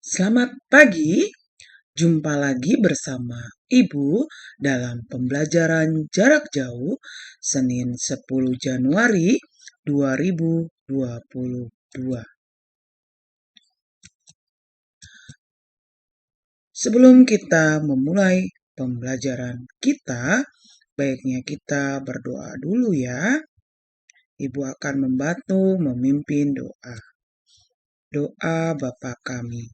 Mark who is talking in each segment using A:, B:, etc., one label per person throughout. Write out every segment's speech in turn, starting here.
A: Selamat pagi, jumpa lagi bersama Ibu dalam pembelajaran jarak jauh Senin 10 Januari 2022. Sebelum kita memulai pembelajaran kita, baiknya kita berdoa dulu ya. Ibu akan membantu memimpin doa. Doa Bapa kami.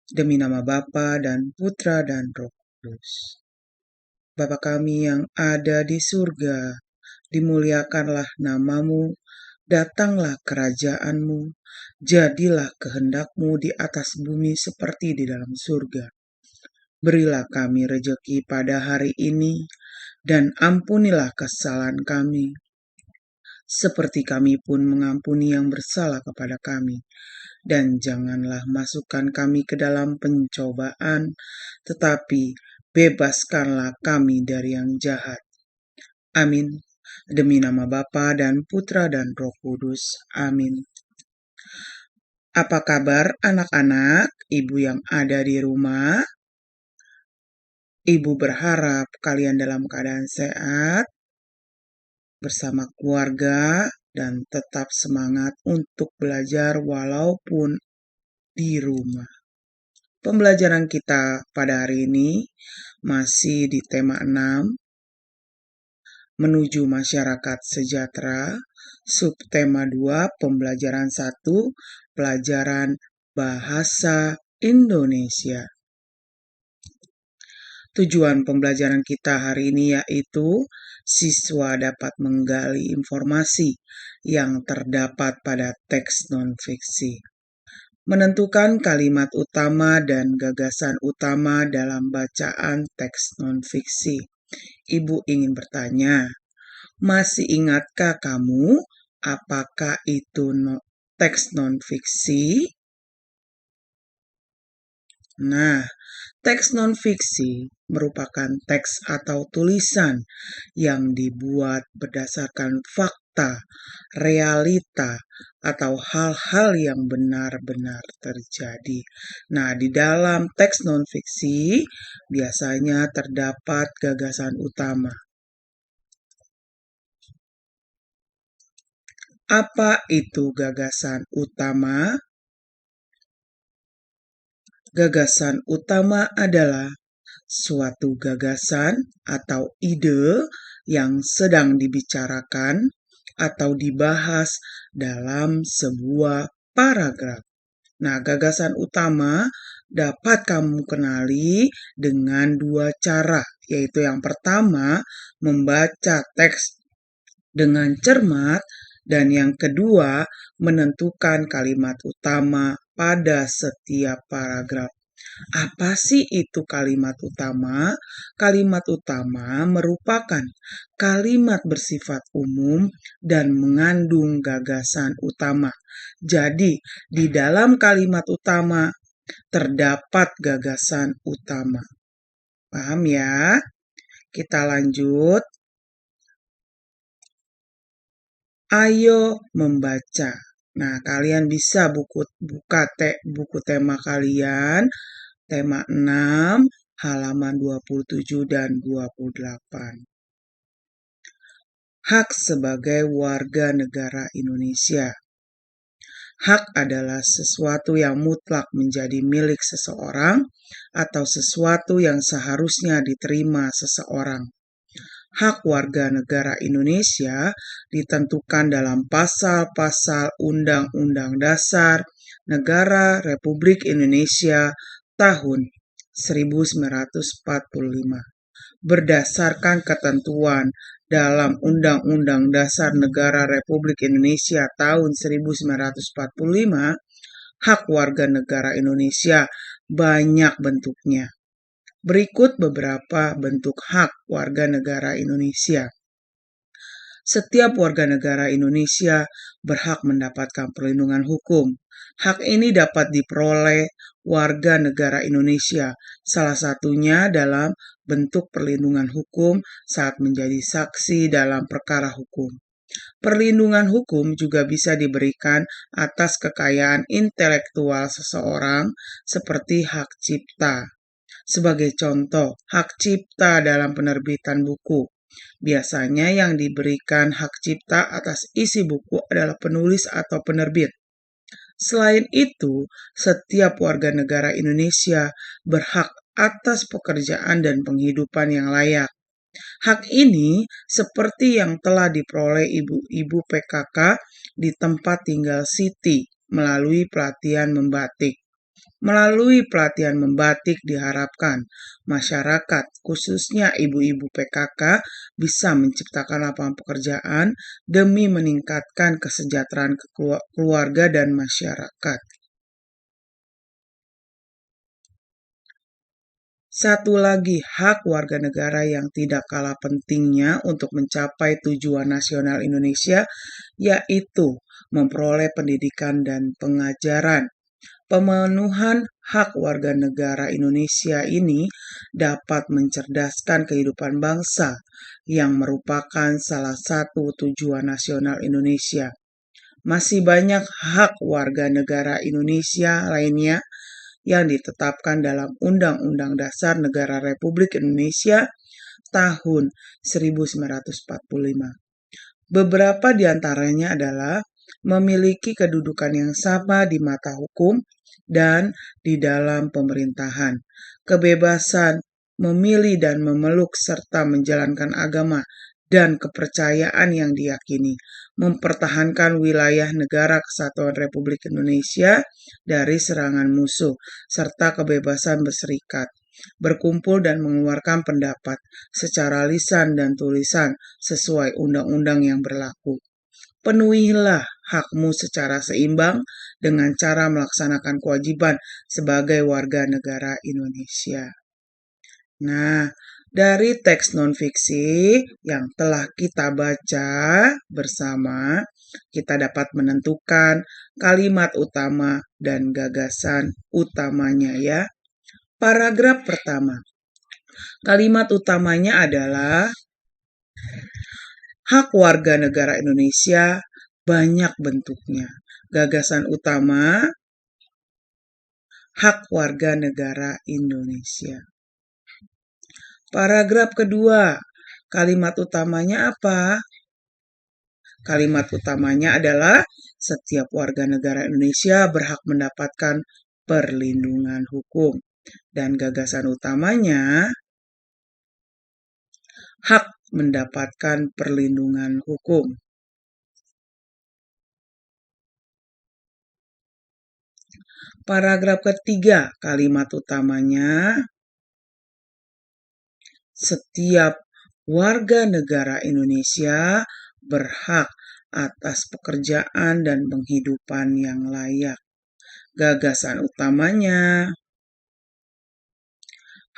A: Demi nama Bapa dan Putra dan Roh Kudus. Bapa kami yang ada di surga, dimuliakanlah namamu, datanglah kerajaanmu, jadilah kehendakmu di atas bumi seperti di dalam surga. Berilah kami rejeki pada hari ini, dan ampunilah kesalahan kami, seperti kami pun mengampuni yang bersalah kepada kami. Dan janganlah masukkan kami ke dalam pencobaan, tetapi bebaskanlah kami dari yang jahat. Amin. Demi nama Bapa dan Putra dan Roh Kudus. Amin. Apa kabar anak-anak, ibu yang ada di rumah? Ibu berharap kalian dalam keadaan sehat, bersama keluarga, dan tetap semangat untuk belajar walaupun di rumah. Pembelajaran kita pada hari ini masih di tema 6, menuju masyarakat sejahtera, subtema 2, pembelajaran 1, pelajaran bahasa Indonesia. Tujuan pembelajaran kita hari ini yaitu siswa dapat menggali informasi yang terdapat pada teks non-fiksi. Menentukan kalimat utama dan gagasan utama dalam bacaan teks non-fiksi. Ibu ingin bertanya, masih ingatkah kamu apakah itu teks non-fiksi? Nah, teks non-fiksi merupakan teks atau tulisan yang dibuat berdasarkan fakta, realita, atau hal-hal yang benar-benar terjadi. Nah, di dalam teks non-fiksi biasanya terdapat gagasan utama. Apa itu gagasan utama? Gagasan utama adalah suatu gagasan atau ide yang sedang dibicarakan atau dibahas dalam sebuah paragraf. Nah, gagasan utama dapat kamu kenali dengan dua cara, yaitu yang pertama, membaca teks dengan cermat, dan yang kedua, menentukan kalimat utama pada setiap paragraf. Apa sih itu kalimat utama? Kalimat utama merupakan kalimat bersifat umum dan mengandung gagasan utama. Jadi, di dalam kalimat utama terdapat gagasan utama. Paham ya? Kita lanjut. Ayo membaca. Nah, kalian bisa buka buku tema kalian, tema 6, halaman 27 dan 28. Hak sebagai warga negara Indonesia. Hak adalah sesuatu yang mutlak menjadi milik seseorang atau sesuatu yang seharusnya diterima seseorang. Hak warga negara Indonesia ditentukan dalam pasal-pasal Undang-Undang Dasar Negara Republik Indonesia tahun 1945 berdasarkan ketentuan dalam Undang-Undang Dasar Negara Republik Indonesia tahun 1945, hak warga negara Indonesia banyak bentuknya. Berikut beberapa bentuk hak warga negara Indonesia. Setiap warga negara Indonesia berhak mendapatkan perlindungan hukum. Hak ini dapat diperoleh warga negara Indonesia, salah satunya dalam bentuk perlindungan hukum saat menjadi saksi dalam perkara hukum. Perlindungan hukum juga bisa diberikan atas kekayaan intelektual seseorang seperti hak cipta. Sebagai contoh, hak cipta dalam penerbitan buku. Biasanya yang diberikan hak cipta atas isi buku adalah penulis atau penerbit. Selain itu, setiap warga negara Indonesia berhak atas pekerjaan dan penghidupan yang layak. Hak ini seperti yang telah diperoleh ibu-ibu PKK di tempat tinggal Siti melalui pelatihan membatik. Melalui pelatihan membatik diharapkan masyarakat, khususnya ibu-ibu PKK, bisa menciptakan lapangan pekerjaan demi meningkatkan kesejahteraan keluarga dan masyarakat. Satu lagi hak warga negara yang tidak kalah pentingnya untuk mencapai tujuan nasional Indonesia, yaitu memperoleh pendidikan dan pengajaran. Pemenuhan hak warga negara Indonesia ini dapat mencerdaskan kehidupan bangsa yang merupakan salah satu tujuan nasional Indonesia. Masih banyak hak warga negara Indonesia lainnya yang ditetapkan dalam Undang-Undang Dasar Negara Republik Indonesia tahun 1945. Beberapa di antaranya adalah memiliki kedudukan yang sama di mata hukum dan di dalam pemerintahan, kebebasan memilih dan memeluk serta menjalankan agama dan kepercayaan yang diyakini, mempertahankan wilayah negara kesatuan Republik Indonesia dari serangan musuh, serta kebebasan berserikat, berkumpul dan mengeluarkan pendapat secara lisan dan tulisan sesuai undang-undang yang berlaku. Penuhilah hakmu secara seimbang dengan cara melaksanakan kewajiban sebagai warga negara Indonesia. Nah, dari teks non-fiksi yang telah kita baca bersama, kita dapat menentukan kalimat utama dan gagasan utamanya ya. Paragraf pertama. Kalimat utamanya adalah hak warga negara Indonesia banyak bentuknya. Gagasan utama, hak warga negara Indonesia. Paragraf kedua, kalimat utamanya apa? Kalimat utamanya adalah setiap warga negara Indonesia berhak mendapatkan perlindungan hukum. Dan gagasan utamanya, hak mendapatkan perlindungan hukum. Paragraf ketiga, kalimat utamanya, setiap warga negara Indonesia berhak atas pekerjaan dan penghidupan yang layak. Gagasan utamanya,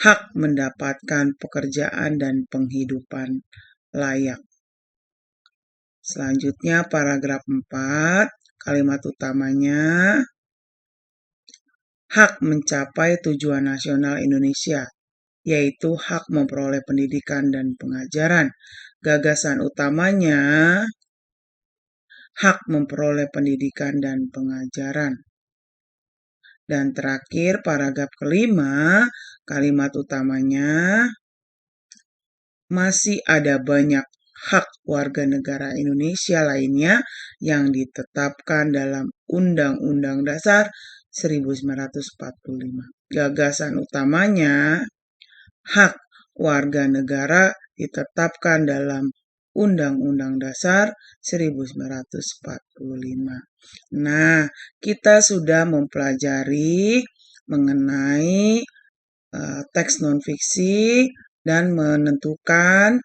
A: hak mendapatkan pekerjaan dan penghidupan layak. Selanjutnya paragraf 4, kalimat utamanya, hak mencapai tujuan nasional Indonesia, yaitu hak memperoleh pendidikan dan pengajaran. Gagasan utamanya, hak memperoleh pendidikan dan pengajaran. Dan terakhir, paragraf kelima, kalimat utamanya, masih ada banyak hak warga negara Indonesia lainnya yang ditetapkan dalam Undang-Undang Dasar 1945. Gagasan utamanya, hak warga negara ditetapkan dalam Undang-Undang Dasar 1945. Nah, kita sudah mempelajari mengenai teks non-fiksi dan menentukan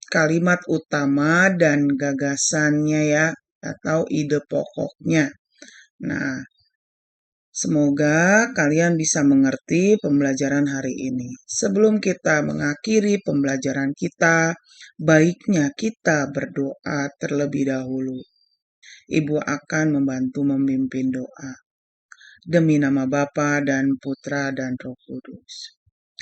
A: kalimat utama dan gagasannya ya, atau ide pokoknya. Nah, semoga kalian bisa mengerti pembelajaran hari ini. Sebelum kita mengakhiri pembelajaran kita, baiknya kita berdoa terlebih dahulu. Ibu akan membantu memimpin doa. Demi nama Bapa dan Putra dan Roh Kudus.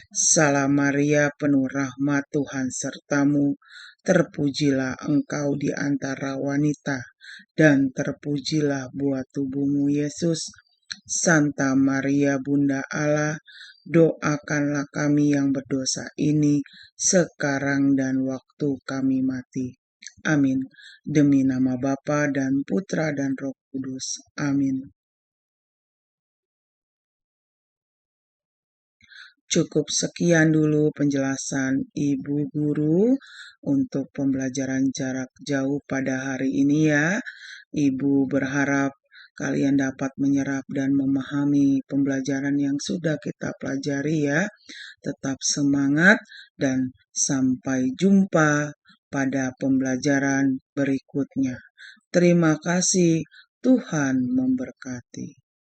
A: Salam Maria, penuh rahmat, Tuhan sertamu. Terpujilah engkau di antara wanita, dan terpujilah buah tubuhmu, Yesus. Santa Maria, Bunda Allah, doakanlah kami yang berdosa ini, sekarang dan waktu kami mati. Amin. Demi nama Bapa dan Putra dan Roh Kudus. Amin. Cukup sekian dulu penjelasan Ibu Guru untuk pembelajaran jarak jauh pada hari ini ya. Ibu berharap kalian dapat menyerap dan memahami pembelajaran yang sudah kita pelajari ya. Tetap semangat dan sampai jumpa pada pembelajaran berikutnya. Terima kasih, Tuhan memberkati.